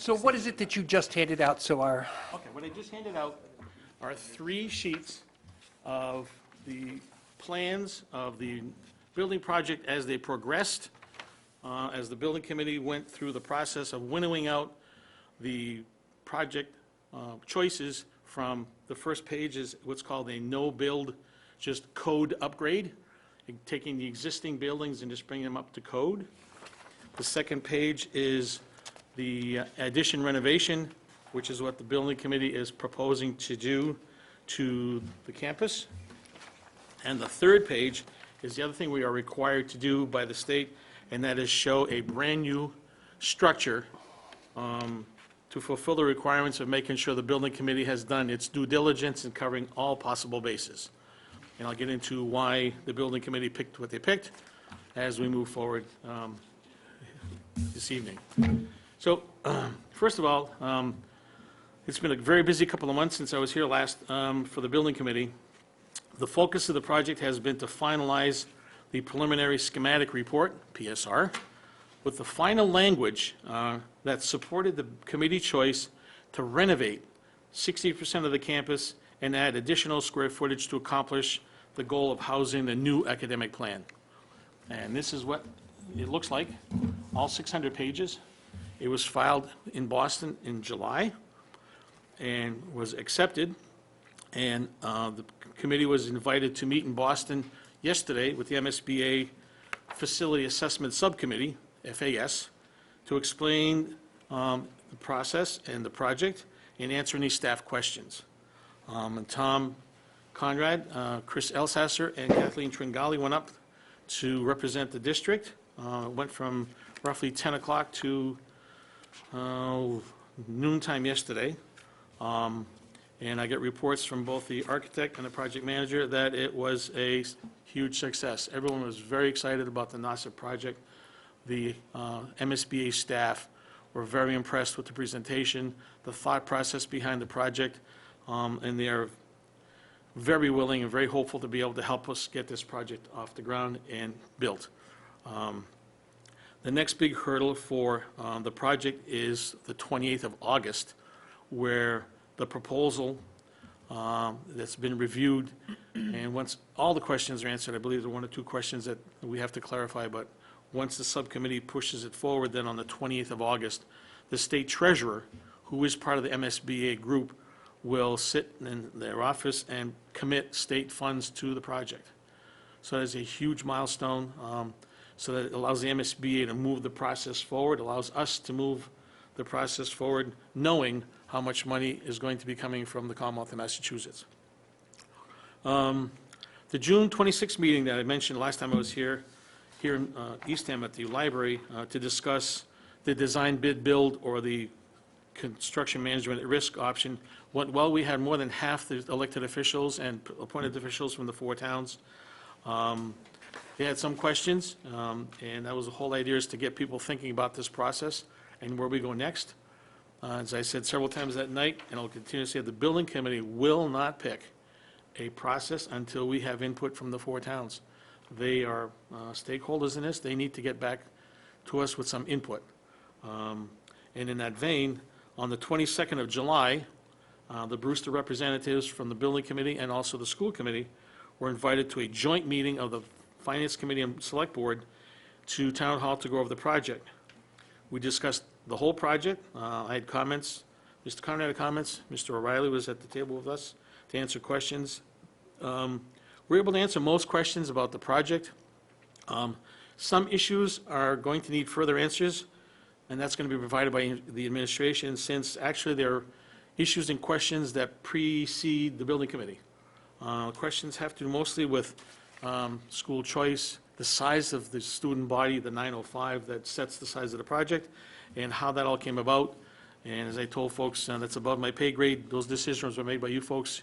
So what is it that you just handed out, so our, Okay, what I just handed out are 3 sheets of the plans of the building project as they progressed, as the building committee went through the process of winnowing out the project choices. From the first page is what's called a no-build, just code upgrade, taking the existing buildings and just bringing them up to code. The second page is the addition renovation, which is what the building committee is proposing to do to the campus. And the third page is the other thing we are required to do by the state, and that is show a brand-new structure to fulfill the requirements of making sure the building committee has done its due diligence in covering all possible bases. And I'll get into why the building committee picked what they picked as we move forward this evening. So, first of all, it's been a very busy couple of months since I was here last for the building committee. The focus of the project has been to finalize the preliminary schematic report, PSR, with the final language that supported the committee choice to renovate 60% of the campus and add additional square footage to accomplish the goal of housing the new academic plan. And this is what it looks like, all 600 pages. It was filed in Boston in July and was accepted. And the committee was invited to meet in Boston yesterday with the MSBA Facility Assessment Subcommittee, FAS, to explain the process and the project and answer any staff questions. And Tom Conrad, Chris Elsasser, and Kathleen Tringali went up to represent the district. Went from roughly 10 o'clock to noontime yesterday. And I get reports from both the architect and the project manager that it was a huge success. Everyone was very excited about the NASA project. The MSBA staff were very impressed with the presentation, the thought process behind the project, and they are very willing and very hopeful to be able to help us get this project off the ground and built. The next big hurdle for the project is the 28th of August, where the proposal that's been reviewed, and once all the questions are answered, I believe there are 1 or 2 questions that we have to clarify, but once the subcommittee pushes it forward, then on the 20th of August, the state treasurer, who is part of the MSBA group, will sit in their office and commit state funds to the project. So that is a huge milestone, so that it allows the MSBA to move the process forward, allows us to move the process forward, knowing how much money is going to be coming from the Commonwealth of Massachusetts. The June 26th meeting that I mentioned last time I was here in Eastham at the library to discuss the design bid build or the construction management at risk option went well. We had more than half the elected officials and appointed officials from the 4 towns. They had some questions, and that was the whole idea, is to get people thinking about this process and where we go next. As I said several times that night, and I'll continue to say, the building committee will not pick a process until we have input from the 4 towns. They are stakeholders in this. They need to get back to us with some input. And in that vein, on the 22nd of July, the Brewster representatives from the building committee and also the school committee were invited to a joint meeting of the finance committee and select board to town hall to go over the project. We discussed the whole project. I had comments. Mr. Conrad had comments. Mr. O'Reilly was at the table with us to answer questions. We were able to answer most questions about the project. Some issues are going to need further answers, and that's going to be provided by the administration, since actually there are issues and questions that precede the building committee. Questions have to do mostly with school choice, the size of the student body, the 905 that sets the size of the project, and how that all came about. And as I told folks, that's above my pay grade. Those decisions were made by you folks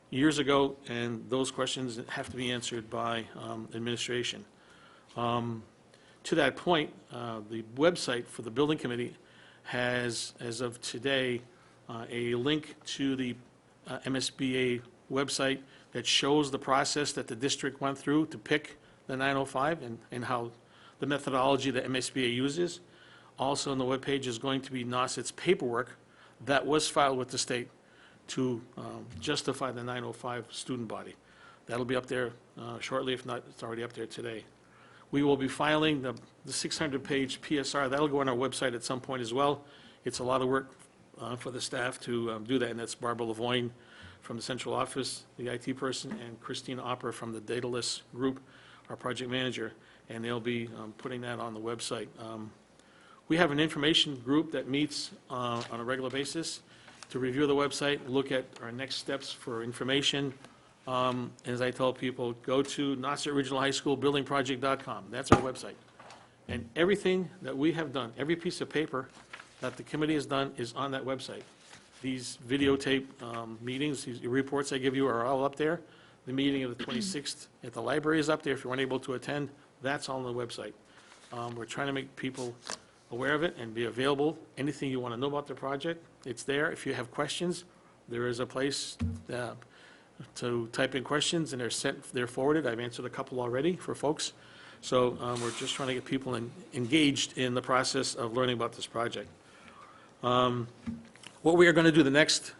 years ago, and those questions have to be answered by administration. To that point, the website for the building committee has, as of today, a link to the MSBA website that shows the process that the district went through to pick the 905 and how the methodology that MSBA uses. Also on the webpage is going to be NRSC's paperwork that was filed with the state to justify the 905 student body. That'll be up there shortly, if not, it's already up there today. We will be filing the 600-page PSR. That'll go on our website at some point as well. It's a lot of work for the staff to do that, and that's Barbara Lavoine from the central office, the IT person, and Christina Opera from the Dataless Group, our project manager, and they'll be putting that on the website. We have an information group that meets on a regular basis to review the website, look at our next steps for information. As I tell people, go to NRSC Regional High School buildingproject.com. That's our website. And everything that we have done, every piece of paper that the committee has done is on that website. These videotape meetings, these reports I give you are all up there. The meeting of the 26th at the library is up there. If you weren't able to attend, that's on the website. We're trying to make people aware of it and be available. Anything you want to know about the project, it's there. If you have questions, there is a place to type in questions, and they're forwarded. I've answered a couple already for folks. So we're just trying to get people engaged in the process of learning about this project. What we are going to do the next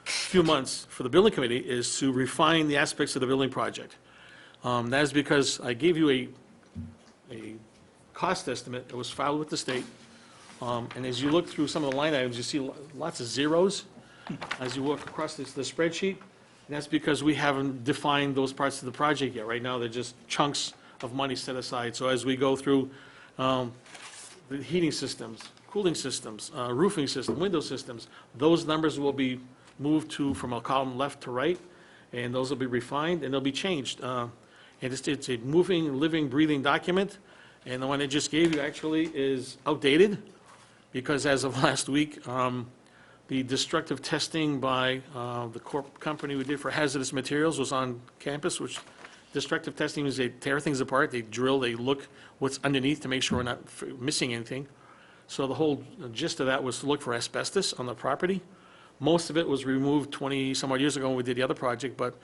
few months for the building committee is to refine the aspects of the building project. That is because I gave you a cost estimate that was filed with the state, and as you look through some of the line items, you see lots of zeros as you walk across the spreadsheet. And that's because we haven't defined those parts of the project yet. Right now, they're just chunks of money set aside. So as we go through the heating systems, cooling systems, roofing system, window systems, those numbers will be moved from a column left to right, and those will be refined, and they'll be changed. And it's a moving, living, breathing document, and the one I just gave you actually is outdated, because as of last week, the destructive testing by the company we did for hazardous materials was on campus, which destructive testing is they tear things apart, they drill, they look what's underneath to make sure we're not missing anything. So the whole gist of that was to look for asbestos on the property. Most of it was removed 20-some-odd years ago when we did the other project, but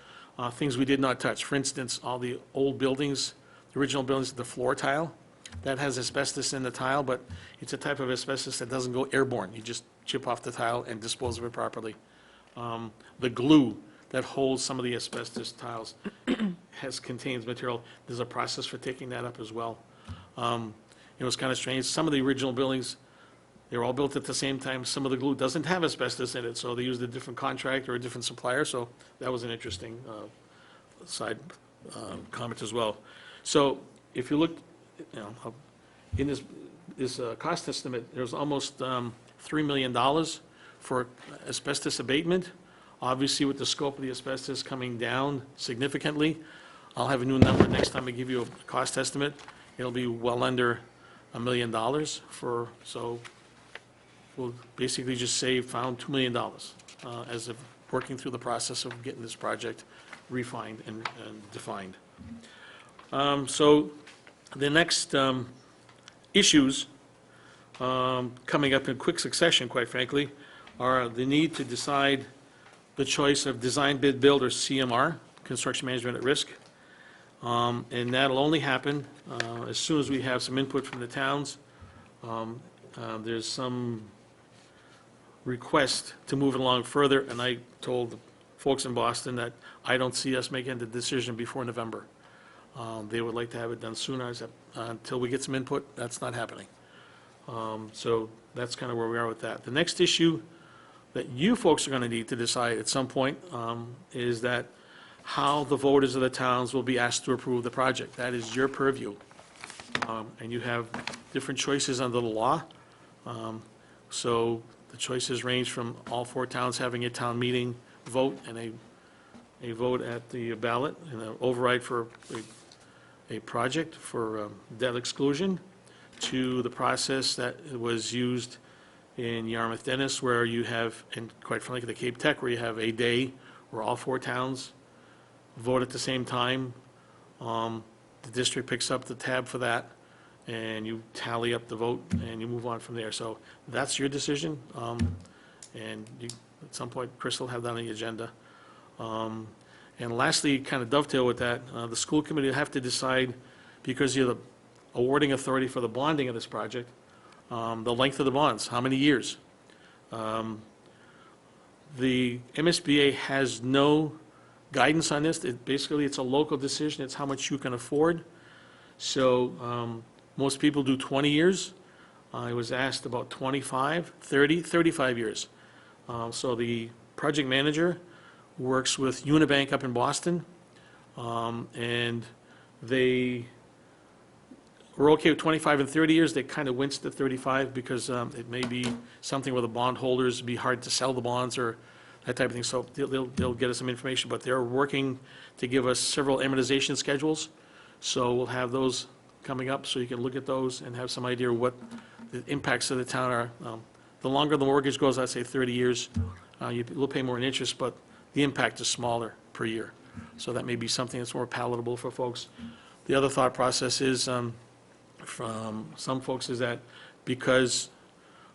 things we did not touch. For instance, all the old buildings, the original buildings, the floor tile, that has asbestos in the tile, but it's a type of asbestos that doesn't go airborne. You just chip off the tile and dispose of it properly. The glue that holds some of the asbestos tiles contains material. There's a process for taking that up as well. It was kind of strange. Some of the original buildings, they were all built at the same time. Some of the glue doesn't have asbestos in it, so they used a different contractor or a different supplier, so that was an interesting side comment as well. So if you look, in this cost estimate, there's almost $3 million for asbestos abatement. Obviously, with the scope of the asbestos coming down significantly, I'll have a new number next time I give you a cost estimate. It'll be well under $1 million so we'll basically just found $2 million as of working through the process of getting this project refined and defined. So the next issues coming up in quick succession, quite frankly, are the need to decide the choice of design, bid, build, or CMR, construction management at risk. And that'll only happen as soon as we have some input from the towns. There's some request to move it along further, and I told the folks in Boston that I don't see us making the decision before November. They would like to have it done sooner. I said, until we get some input, that's not happening. So that's kind of where we are with that. The next issue that you folks are going to need to decide at some point is that how the voters of the towns will be asked to approve the project. That is your purview. And you have different choices under the law. So the choices range from all 4 towns having a town meeting vote and a vote at the ballot and an override for a project for debt exclusion, to the process that was used in Yarmouth Dennis, where you have, and quite frankly, the Cape Tech, where you have a day where all 4 towns vote at the same time. The district picks up the tab for that, and you tally up the vote, and you move on from there. So that's your decision, and at some point, Chris will have that on the agenda. And lastly, kind of dovetail with that, the school committee will have to decide, because you're the awarding authority for the bonding of this project, the length of the bonds, how many years. The MSBA has no guidance on this. Basically, it's a local decision. It's how much you can afford. So most people do 20 years. I was asked about 25, 30, 35 years. So the project manager works with Unibank up in Boston, and they were okay with 25 and 30 years. They kind of winced at 35 because it may be something where the bondholders be hard to sell the bonds or that type of thing. So they'll get us some information, but they're working to give us several amortization schedules. So we'll have those coming up, so you can look at those and have some idea what the impacts of the town are. The longer the mortgage goes, I'd say 30 years, you'll pay more in interest, but the impact is smaller per year. So that may be something that's more palatable for folks. The other thought process is, from some folks, is that because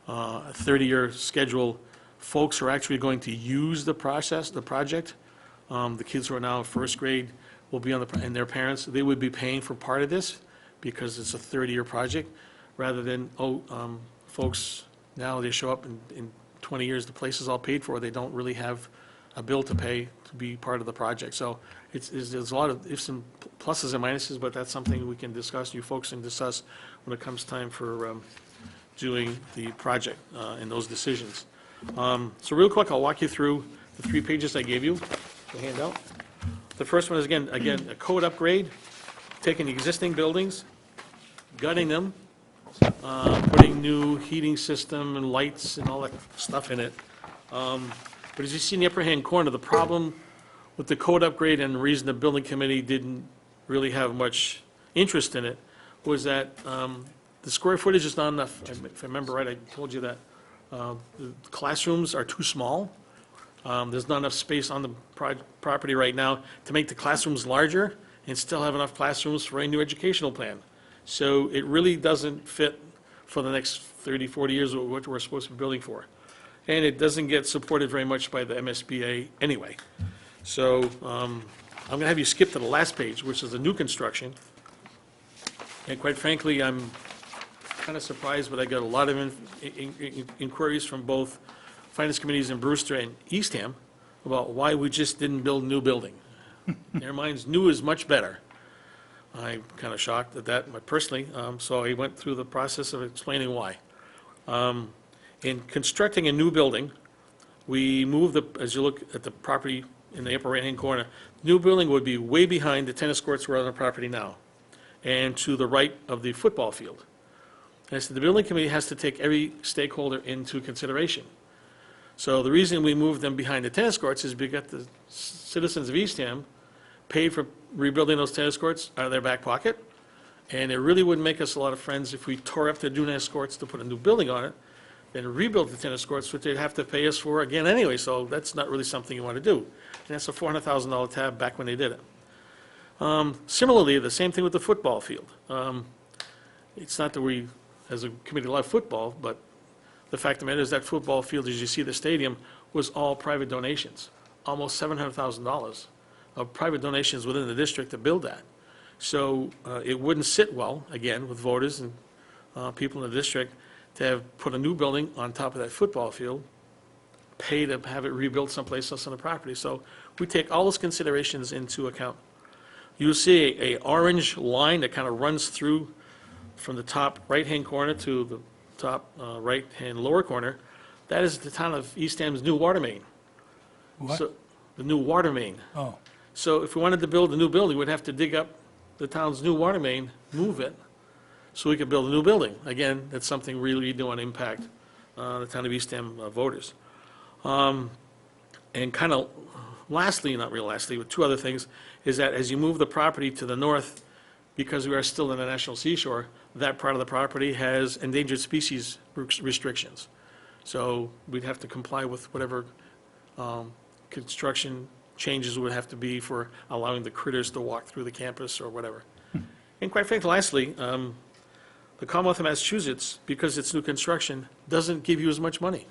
a 30-year schedule, folks are actually going to use the project. The kids who are now in first grade will be on and their parents, they would be paying for part of this because it's a 30-year project, rather than, folks, now they show up in 20 years, the place is all paid for, they don't really have a bill to pay to be part of the project. So there's a lot of ifs and pluses and minuses, but that's something we can discuss, you folks can discuss when it comes time for doing the project and those decisions. So real quick, I'll walk you through the 3 pages I gave you, the handout. The first one is, again, a code upgrade, taking existing buildings, gutting them, putting new heating system and lights and all that stuff in it. But as you see in the upper hand corner, the problem with the code upgrade and the reason the building committee didn't really have much interest in it was that the square footage is not enough. If I remember right, I told you that the classrooms are too small. There's not enough space on the property right now to make the classrooms larger and still have enough classrooms for a new educational plan. So it really doesn't fit for the next 30, 40 years of what we're supposed to be building for. And it doesn't get supported very much by the MSBA anyway. So I'm going to have you skip to the last page, which is the new construction. And quite frankly, I'm kind of surprised, but I got a lot of inquiries from both finance committees in Brewster and Eastham about why we just didn't build a new building. In their minds, new is much better. I'm kind of shocked at that personally, so I went through the process of explaining why. In constructing a new building, we moved as you look at the property in the upper right-hand corner, new building would be way behind the tennis courts we're on the property now, and to the right of the football field. And so the building committee has to take every stakeholder into consideration. So the reason we moved them behind the tennis courts is because the citizens of Eastham paid for rebuilding those tennis courts out of their back pocket, and it really wouldn't make us a lot of friends if we tore up the tennis courts to put a new building on it, then rebuild the tennis courts, which they'd have to pay us for again anyway, so that's not really something you want to do. And that's a $400,000 tab back when they did it. Similarly, the same thing with the football field. It's not that we, as a committee, love football, but the fact of the matter is that football field, as you see the stadium, was all private donations, almost $700,000 of private donations within the district to build that. So it wouldn't sit well, again, with voters and people in the district to have put a new building on top of that football field, pay to have it rebuilt someplace else on the property. So we take all those considerations into account. You'll see a orange line that kind of runs through from the top right-hand corner to the top right-hand lower corner. That is the town of Eastham's new water main. What? So, the new water main. Oh, So if we wanted to build a new building, we'd have to dig up the town's new water main, move it, so we could build a new building. Again, that's something really don't want to impact the town of Eastham voters. And kind of lastly, not real lastly, but 2 other things, is that as you move the property to the north, because we are still in the National Seashore, that part of the property has endangered species restrictions. So we'd have to comply with whatever construction changes would have to be for allowing the critters to walk through the campus or whatever. And quite frankly, lastly, the Commonwealth of Massachusetts, because it's new construction, doesn't give you as much money.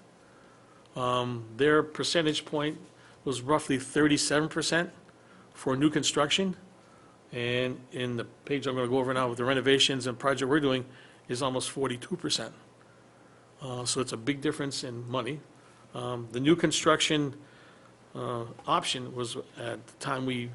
Their percentage point was roughly 37% for new construction, and in the page I'm going to go over now with the renovations and project we're doing is almost 42%. So it's a big difference in money. The new construction option was, at the time we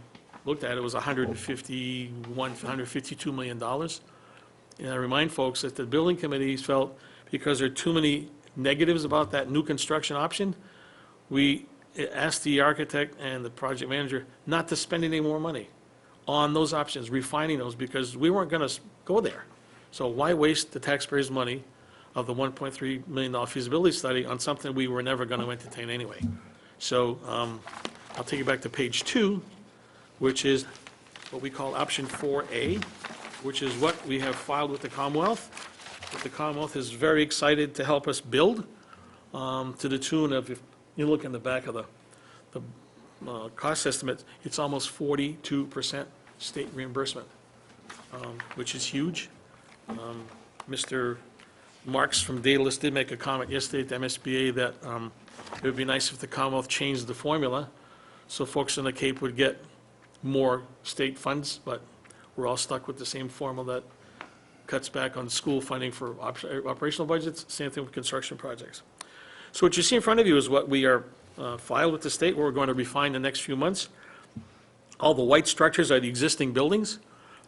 looked at it, was $152 million. And I remind folks that the building committees felt, because there are too many negatives about that new construction option, we asked the architect and the project manager not to spend any more money on those options, refining those, because we weren't going to go there. So why waste the taxpayers' money of the $1.3 million feasibility study on something we were never going to entertain anyway? So I'll take you back to page 2, which is what we call option 4A, which is what we have filed with the Commonwealth. But the Commonwealth is very excited to help us build, to the tune of, if you look in the back of the cost estimate, it's almost 42% state reimbursement, which is huge. Mr. Marks from Daedalus did make a comment yesterday at the MSBA that it would be nice if the Commonwealth changed the formula so folks in the Cape would get more state funds, but we're all stuck with the same formula that cuts back on school funding for operational budgets, same thing with construction projects. So what you see in front of you is what we are filed with the state, what we're going to refine the next few months. All the white structures are the existing buildings.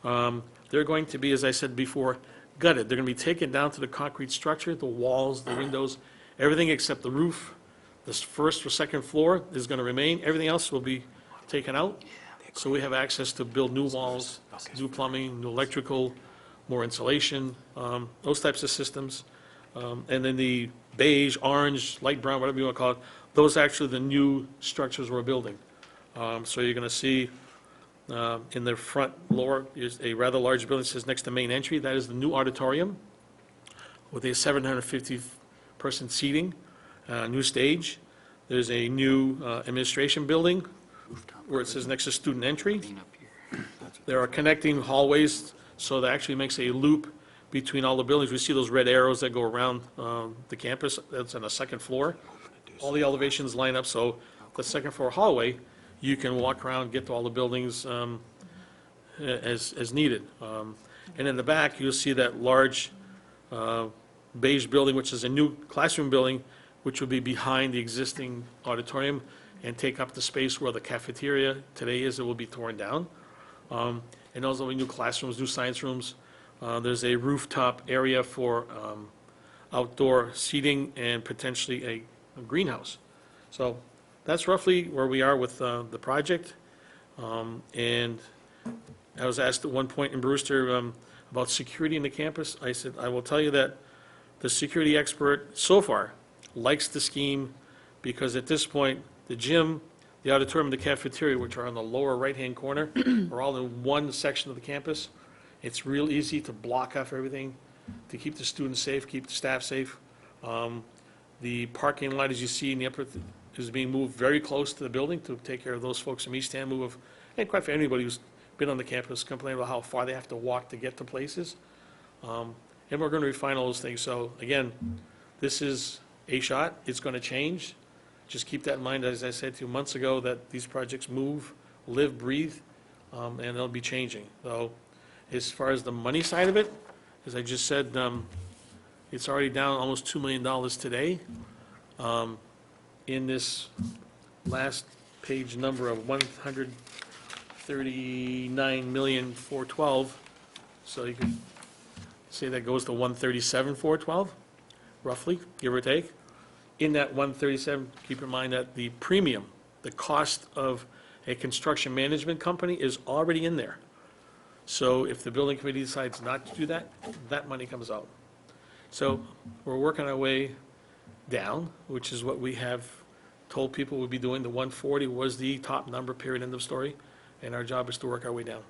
They're going to be, as I said before, gutted. They're going to be taken down to the concrete structure, the walls, the windows, everything except the roof. This first or second floor is going to remain. Everything else will be taken out. So we have access to build new walls, new plumbing, new electrical, more insulation, those types of systems. And then the beige, orange, light brown, whatever you want to call it, those are actually the new structures we're building. So you're going to see in the front lower is a rather large building that says next to main entry. That is the new auditorium with a 750-person seating, new stage. There's a new administration building where it says next to student entry. There are connecting hallways, so that actually makes a loop between all the buildings. We see those red arrows that go around the campus. That's on the second floor. All the elevations line up, so the second floor hallway, you can walk around, get to all the buildings as needed. And in the back, you'll see that large beige building, which is a new classroom building, which will be behind the existing auditorium and take up the space where the cafeteria today is. It will be torn down. And those will be new classrooms, new science rooms. There's a rooftop area for outdoor seating and potentially a greenhouse. So that's roughly where we are with the project. And I was asked at one point in Brewster about security in the campus. I said, I will tell you that the security expert so far likes the scheme because at this point, the gym, the auditorium, and the cafeteria, which are on the lower right-hand corner, are all in one section of the campus. It's real easy to block off everything, to keep the students safe, keep the staff safe. The parking lot, as you see in the upper, is being moved very close to the building to take care of those folks from East Ham who have, and quite for anybody who's been on the campus, complaining about how far they have to walk to get to places. And we're going to refine all those things. So again, this is a shot. It's going to change. Just keep that in mind, as I said to you months ago, that these projects move, live, breathe, and they'll be changing. So as far as the money side of it, as I just said, it's already down almost $2 million today. In this last page number of $139,412,000, so you could say that goes to $137,412,000, roughly, give or take. In that 137, keep in mind that the premium, the cost of a construction management company is already in there. So if the building committee decides not to do that, that money comes out. So we're working our way down, which is what we have told people we'll be doing. The 140 was the top number, period, end of story, and our job is to work our way down.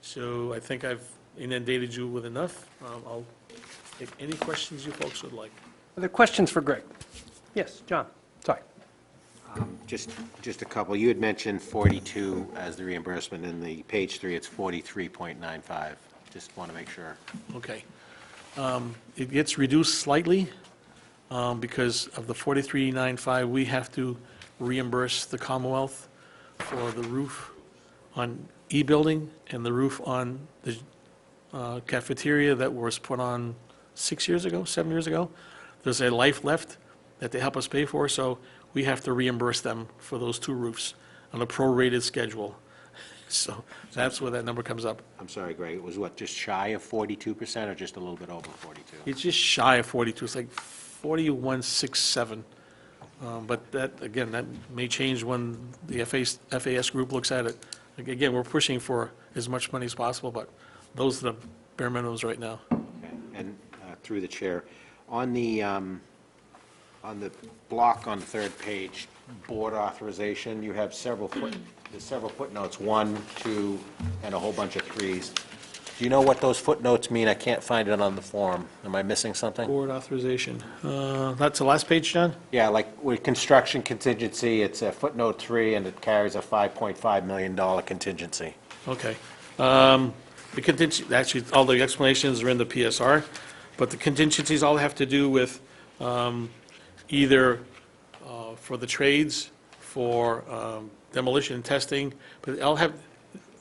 So I think I've inundated you with enough. I'll take any questions you folks would like. Are there questions for Greg? Yes, John, sorry. Just a couple. You had mentioned 42 as the reimbursement. In the page 3, it's 43.95. Just want to make sure. Okay. It gets reduced slightly because of the 43.95. We have to reimburse the Commonwealth for the roof on E building and the roof on the cafeteria that was put on 7 years ago. there's a life left that they help us pay for, so we have to reimburse them for those 2 roofs on a prorated schedule. So that's where that number comes up. I'm sorry, Greg, it was what, just shy of 42% or just a little bit over 42? It's just shy of 42, it's like 4167. But that, again, that may change when the FAS group looks at it. Again, we're pushing for as much money as possible, but those are the bare minimums right now. Okay. And through the chair, on the block on the 3rd page, board authorization, you have there's several footnotes, 1, 2, and a whole bunch of 3s. Do you know what those footnotes mean? I can't find it on the form. Am I missing something? Board authorization. That's the last page, John? Yeah, like with construction contingency, it's a footnote 3, and it carries a $5.5 million contingency. Okay. The contingency, actually, all the explanations are in the PSR, but the contingencies all have to do with either for the trades, for demolition and testing, but they all have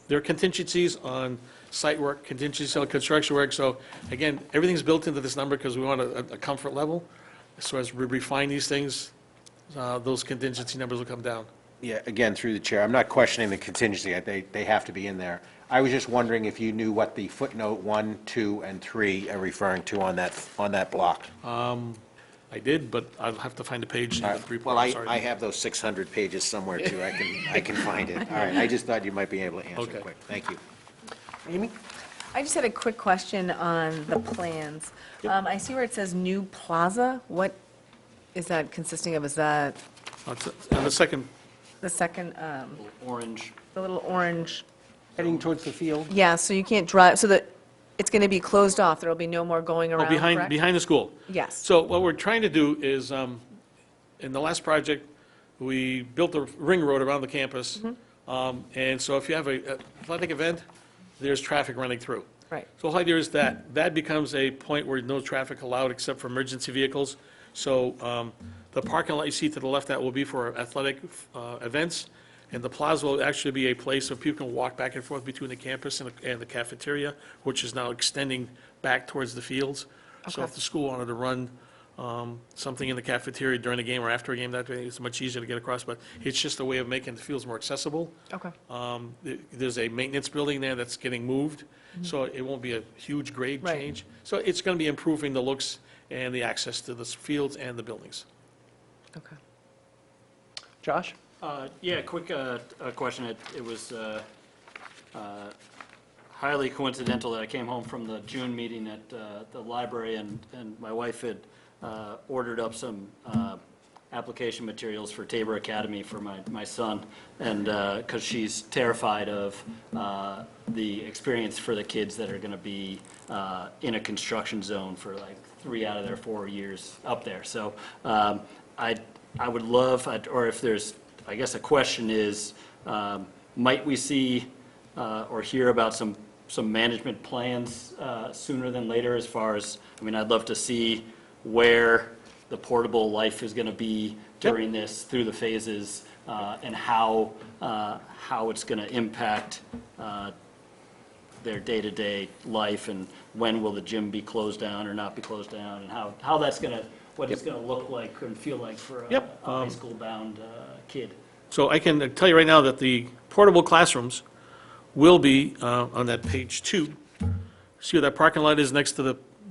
their contingencies on site work, contingencies on construction work. So again, everything's built into this number because we want a comfort level. So as we refine these things, those contingency numbers will come down. Yeah, again, through the chair, I'm not questioning the contingency, they have to be in there. I was just wondering if you knew what the footnote 1, 2, and 3 are referring to on that block. I did, but I'll have to find a page in the report. Well, I'm sorry. I have those 600 pages somewhere too, I can find it. All right, I just thought you might be able to answer Okay. quick. Thank you. Amy? I just had a quick question on the plans. I see where it says new plaza. What is that consisting of? Is that And the second, the second, Orange. the little orange? Heading towards the field. Yeah, so you can't drive, so that it's going to be closed off. There will be no more going around, correct? behind the school. Yes. So what we're trying to do is, in the last project, we built a ring road around the campus. And so if you have an athletic event, there's traffic running through. Right. So the whole idea is that becomes a point where no traffic allowed except for emergency vehicles. So the parking lot you see to the left, that will be for athletic events. And the plaza will actually be a place where people can walk back and forth between the campus and the cafeteria, which is now extending back towards the fields. So Okay. if the school wanted to run something in the cafeteria during a game or after a game, that way it's much easier to get across. But it's just a way of making the fields more accessible. Okay. There's a maintenance building there that's getting moved, so it won't be a huge grade Right. change. So it's going to be improving the looks and the access to the fields and the buildings. Okay. Josh? Yeah, quick question. It was highly coincidental that I came home from the June meeting at the library, and my wife had ordered up some application materials for Tabor Academy for my son, and because she's terrified of the experience for the kids that are going to be in a construction zone for like 3 out of their 4 years up there. So I would love, or if there's, I guess a question is, might we see or hear about some management plans sooner than later as far as, I mean, I'd love to see where the portable life is going to be during this, through the phases, and how it's going to impact their day-to-day life, and when will the gym be closed down or not be closed down, and how that's going to, what it's going to look like and feel like for a Yep. high school-bound kid. So I can tell you right now that the portable classrooms will be on that page 2. See where that parking lot is next to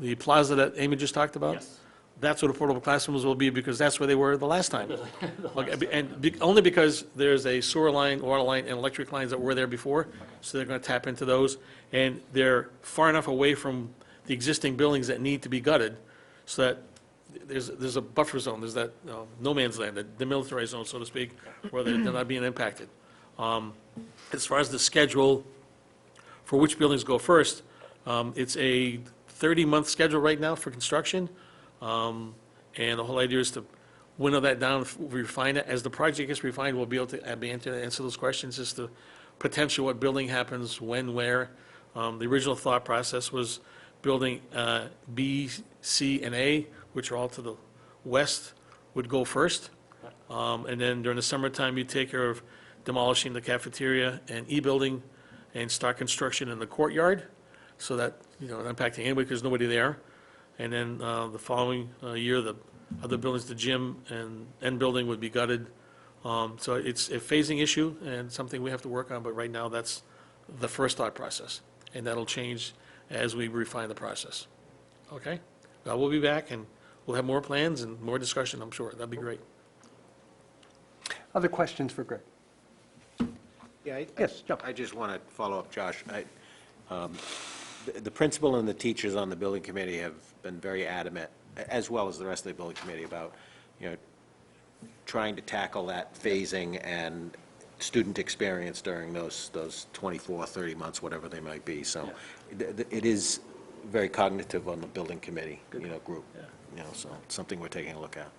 the plaza that Amy just talked about? Yes. That's where the portable classrooms will be, because that's where they were the last time. Okay, and only because there's a sewer line, water line, and electric lines that were there before, so they're going to tap into those. And they're far enough away from the existing buildings that need to be gutted, so that there's a buffer zone, there's that no man's land, the demilitarized zone, so to speak, where they're not being impacted. As far as the schedule for which buildings go first, it's a 30-month schedule right now for construction. And the whole idea is to winnow that down, refine it. As the project gets refined, we'll be able to answer those questions as to potentially what building happens, when, where. The original thought process was building B, C, and A, which are all to the west, would go first. And then during the summertime, you take care of demolishing the cafeteria and E building and start construction in the courtyard, so that, not impacting anybody because nobody there. And then the following year, the other buildings, the gym and end building would be gutted. So it's a phasing issue and something we have to work on, but right now, that's the first thought process. And that'll change as we refine the process. Okay? We'll be back, and we'll have more plans and more discussion, I'm sure. That'd be great. Other questions for Greg? Yeah, Yes, John. I just want to follow up, Josh. The principal and the teachers on the building committee have been very adamant, as well as the rest of the building committee, about, trying to tackle that phasing and student experience during those 24, 30 months, whatever they might be. So it is very cognitive on the building committee, group. So it's something we're taking a look at.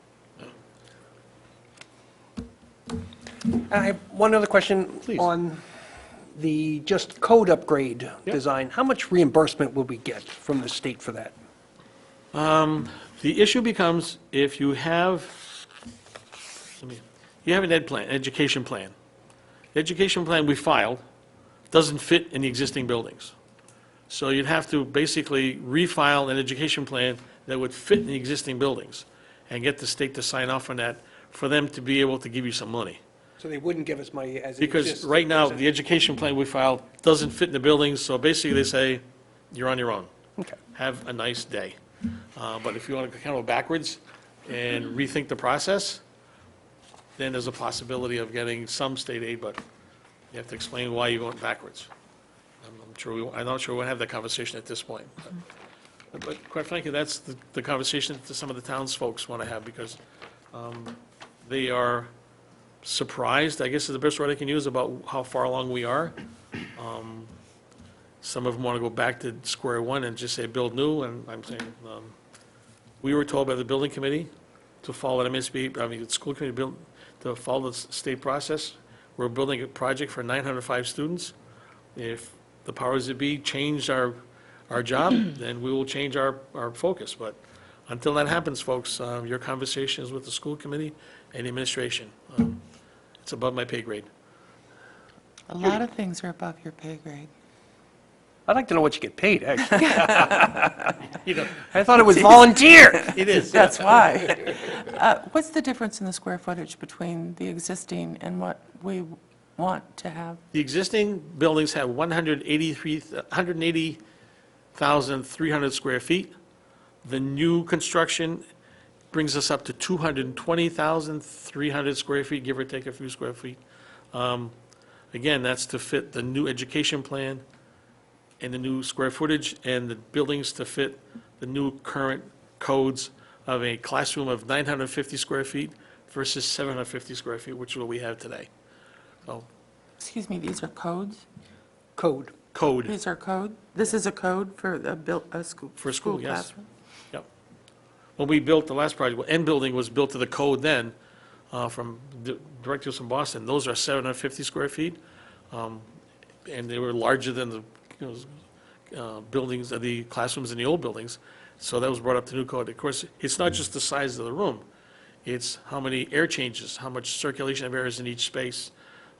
I have one other question. Please. On the just code upgrade Yep. design. How much reimbursement will we get from the state for that? The issue becomes if you have, you have an education plan. The education plan we filed doesn't fit in the existing buildings. So you'd have to basically refile an education plan that would fit in the existing buildings and get the state to sign off on that for them to be able to give you some money. So they wouldn't give us money as it Because exists? right now, the education plan we filed doesn't fit in the buildings, so basically they say, you're on your own. Okay. Have a nice day. But if you want to kind of go backwards and rethink the process, then there's a possibility of getting some state aid, but you have to explain why you're going backwards. I'm not sure we'll have that conversation at this point. But quite frankly, that's the conversation that some of the townsfolk want to have, because they are surprised, I guess is the best word I can use, about how far along we are. Some of them want to go back to square one and just say, build new, and I'm saying, we were told by the building committee to follow the the school committee to follow the state process. We're building a project for 905 students. If the powers that be change our job, then we will change our focus. But until that happens, folks, your conversation is with the school committee and the administration. It's above my pay grade. A lot of things are above your pay grade. I'd like to know what you get paid, actually. You know, I thought it was volunteer. it is. That's why. What's the difference in the square footage between the existing and what we want to have? The existing buildings have 180,300 square feet. The new construction brings us up to 220,300 square feet, give or take a few square feet. Again, that's to fit the new education plan and the new square footage, and the buildings to fit the new current codes of a classroom of 950 square feet versus 750 square feet, which is what we have today. So, Excuse me, these are codes? Code. code. These are code? This is a code for a school? For a school, yes. classroom? Yep. When we built the last project, end building was built to the code then, from directors from Boston. Those are 750 square feet, and they were larger than the buildings, the classrooms in the old buildings. So that was brought up to new code. Of course, it's not just the size of the room. It's how many air changes, how much circulation of air is in each space.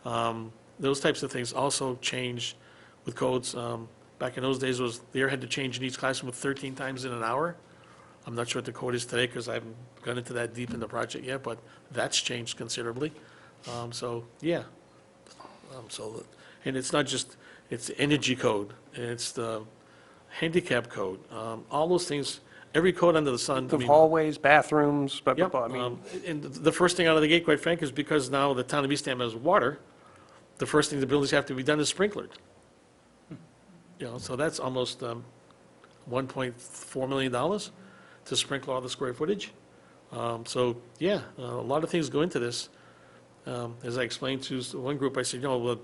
Those types of things also change with codes. Back in those days, the air had to change in each classroom 13 times in an hour. I'm not sure what the code is today because I haven't gone into that deep in the project yet, but that's changed considerably. So, yeah. And it's not just, it's the energy code, it's the handicap code, all those things, every code under the sun. I The mean, hallways, bathrooms, blah, blah, Yep. blah. I mean, And the first thing out of the gate, quite frankly, is because now the town of Eastham has water, the first thing the buildings have to be done is sprinklered. So that's almost $1.4 million to sprinkle all the square footage. So, yeah, a lot of things go into this. As I explained to one group, I said, well,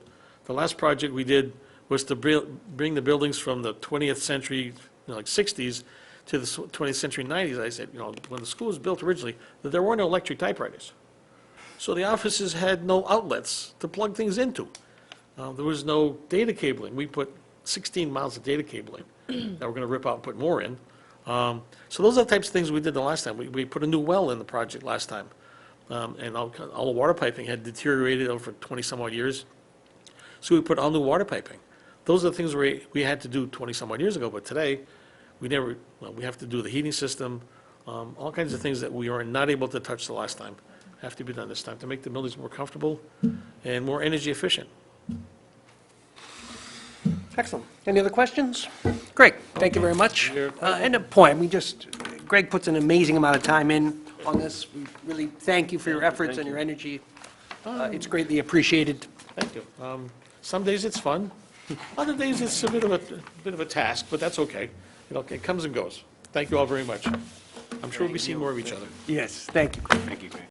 the last project we did was to bring the buildings from the 20th century, like 60s, to the 20th century 90s. I said, when the school was built originally, there were no electric typewriters. So the offices had no outlets to plug things into. There was no data cabling. We put 16 miles of data cabling that we're going to rip out and put more in. So those are the types of things we did the last time. We put a new well in the project last time. And all the water piping had deteriorated over 20-some-odd years. So we put all new water piping. Those are the things we had to do 20-some-odd years ago, but today, we never, well, we have to do the heating system, all kinds of things that we are not able to touch the last time, have to be done this time to make the buildings more comfortable and more energy efficient. Excellent. Any other questions? Great, thank you very much. You're quite And a point, Greg puts an amazing amount of time in on this. We really thank you for your efforts and your energy. It's greatly appreciated. Thank you. Some days it's fun, other days it's a bit of a task, but that's okay. It comes and goes. Thank you all very much. I'm sure we'll be seeing more of each other. Yes, thank you. Thank you, Greg.